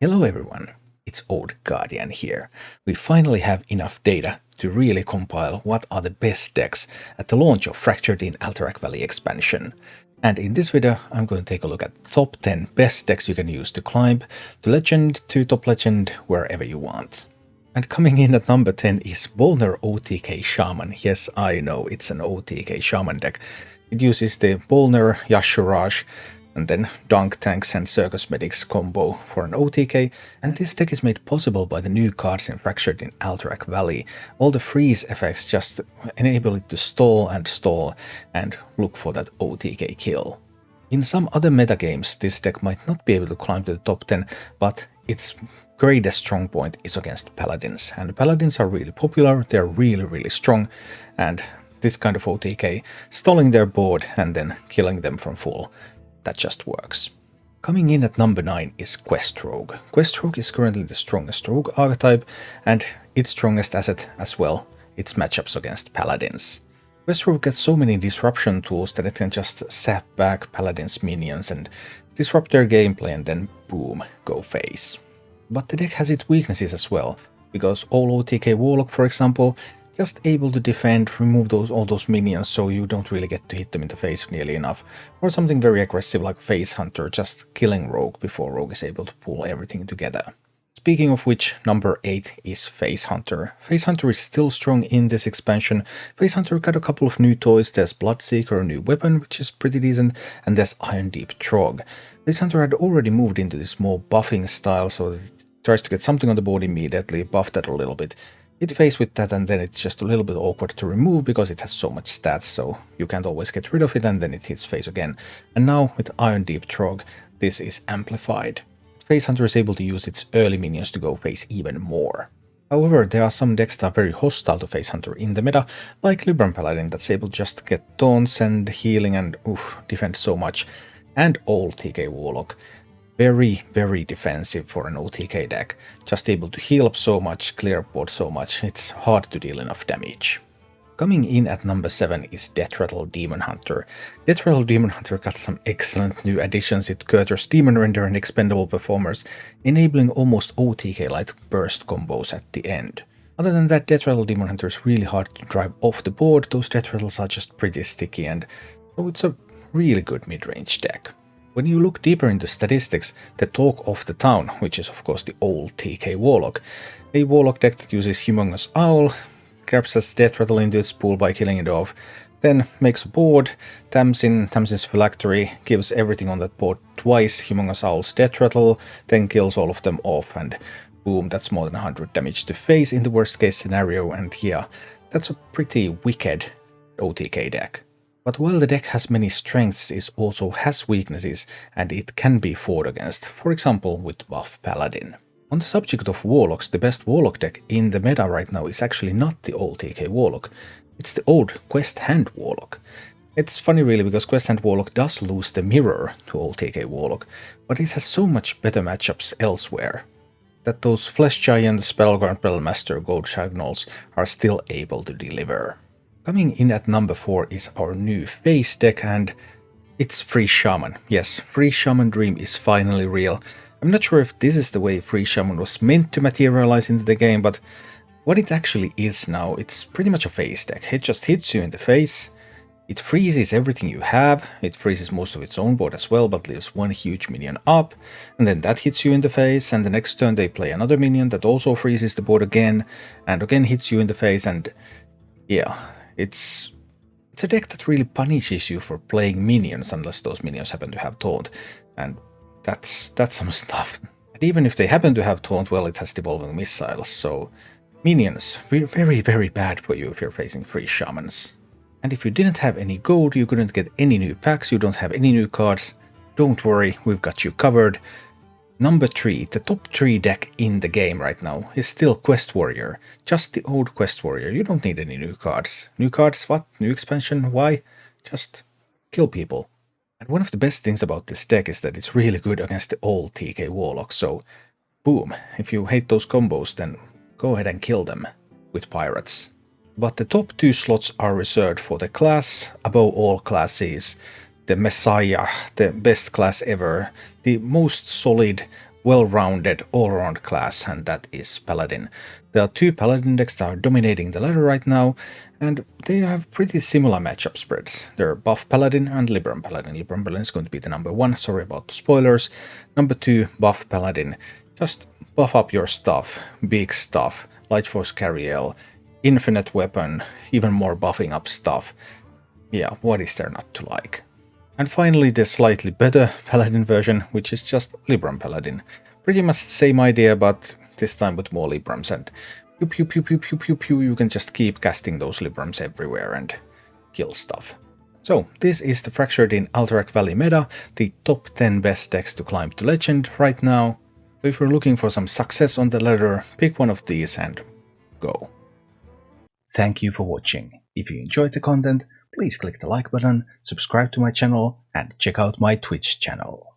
Hello everyone, it's Old Guardian here. We finally have enough data to really compile what are the best decks at the launch of Fractured in Alterac Valley expansion. And in this video I'm going to take a look at top 10 best decks you can use to climb to Legend, to Top Legend, wherever you want. And coming in at number 10 is Bolner OTK Shaman. Yes, I know, it's an OTK Shaman deck. It uses the Bolner, Yashuraj, and then Dunk Tanks and Circus Medics combo for an OTK, and this deck is made possible by the new cards in Fractured in Alterac Valley. All the freeze effects just enable it to stall and look for that OTK kill. In some other metagames, this deck might not be able to climb to the top 10, but its greatest strong point is against Paladins, and Paladins are really popular, they're really strong, and this kind of OTK, stalling their board and then killing them from full, that just works. Coming in at number 9 is Quest Rogue. Quest Rogue is currently the strongest rogue archetype, and its strongest asset as well, its matchups against Paladins. Quest Rogue gets so many disruption tools that it can just sap back Paladins' minions and disrupt their gameplay and then boom, go face. But the deck has its weaknesses as well, because OwlTK Warlock, for example, just able to defend, remove all those minions so you don't really get to hit them in the face nearly enough, or something very aggressive like Face Hunter, just killing Rogue before Rogue is able to pull everything together. Speaking of which, number 8 is Face Hunter. Face Hunter is still strong in this expansion. Face Hunter got a couple of new toys. There's Bloodseeker, a new weapon, which is pretty decent, and there's Iron Deep Trog. Face Hunter had already moved into this more buffing style, so that it tries to get something on the board immediately, buff that a little bit. Hit face with that, and then it's just a little bit awkward to remove because it has so much stats, so you can't always get rid of it, and then it hits face again. And now with Iron Deep Trog, this is amplified. Face Hunter is able to use its early minions to go face even more. However, there are some decks that are very hostile to Face Hunter in the meta, like Libram Paladin that's able to just get taunts and healing and defend so much, and OwlTK Warlock. Very defensive for an OTK deck, just able to heal up so much, clear board so much, it's hard to deal enough damage. Coming in at number 7 is Deathrattle Demon Hunter. Deathrattle Demon Hunter got some excellent new additions. It Curter's Demon Render and Expendable Performers, enabling almost OTK-like burst combos at the end. Other than that, Deathrattle Demon Hunter is really hard to drive off the board. Those Deathrattles are just pretty sticky, and so it's a really good mid-range deck. When you look deeper into statistics, the talk of the town, which is of course the OwlTK Warlock, a Warlock deck that uses Humongous Owl, captures Deathrattle into its pool by killing it off, then makes a board, Tamsin's Phylactery, gives everything on that board twice Humongous Owl's Deathrattle, then kills all of them off, and boom, that's more than 100 damage to face in the worst case scenario, and yeah, that's a pretty wicked OTK deck. But while the deck has many strengths, it also has weaknesses, and it can be fought against, for example with buff Paladin. On the subject of Warlocks, the best Warlock deck in the meta right now is actually not the OwlTK Warlock, it's the old Quest Hand Warlock. It's funny really, because Quest Hand Warlock does lose the mirror to OwlTK Warlock, but it has so much better matchups elsewhere, that those Flesh Giants, Battleground Battlemaster, Gold Shagnolls are still able to deliver. Coming in at number 4 is our new face deck, and it's Free Shaman. Yes, Free Shaman Dream is finally real. I'm not sure if this is the way Free Shaman was meant to materialize into the game, but what it actually is now, it's pretty much a face deck. It just hits you in the face, it freezes everything you have, it freezes most of its own board as well, but leaves one huge minion up, and then that hits you in the face, and the next turn they play another minion that also freezes the board again, and again hits you in the face, and yeah. It's a deck that really punishes you for playing minions unless those minions happen to have taunt, and that's some stuff. And even if they happen to have taunt, well, it has devolving missiles, so minions, very bad for you if you're facing free shamans. And if you didn't have any gold, you couldn't get any new packs, you don't have any new cards, don't worry, we've got you covered. Number 3, the top 3 deck in the game right now is still Quest Warrior. Just the old Quest Warrior, you don't need any new cards. New cards, what? New expansion, why? Just kill people. And one of the best things about this deck is that it's really good against the OwlTK Warlock, so boom, if you hate those combos then go ahead and kill them with pirates. But the top 2 slots are reserved for the class above all classes, the Messiah, the best class ever, the most solid well-rounded, all-around class, and that is Paladin. There are two Paladin decks that are dominating the ladder right now, and they have pretty similar matchup spreads. They're Buff Paladin and Libram Paladin. Libram Paladin is going to be the number 1, sorry about the spoilers. Number 2, Buff Paladin. Just buff up your stuff, big stuff, Light Force Carriel, infinite weapon, even more buffing up stuff. Yeah, what is there not to like? And finally the slightly better Paladin version, which is just Libram Paladin. Pretty much the same idea, but this time with more Librams, and pew pew pew pew pew pew pew, you can just keep casting those Librams everywhere and kill stuff. So this is the Fractured in Alterac Valley meta, the top 10 best decks to climb to Legend right now. So if you're looking for some success on the ladder, pick one of these and go. Thank you for watching. If you enjoyed the content, please click the like button, subscribe to my channel, and check out my Twitch channel.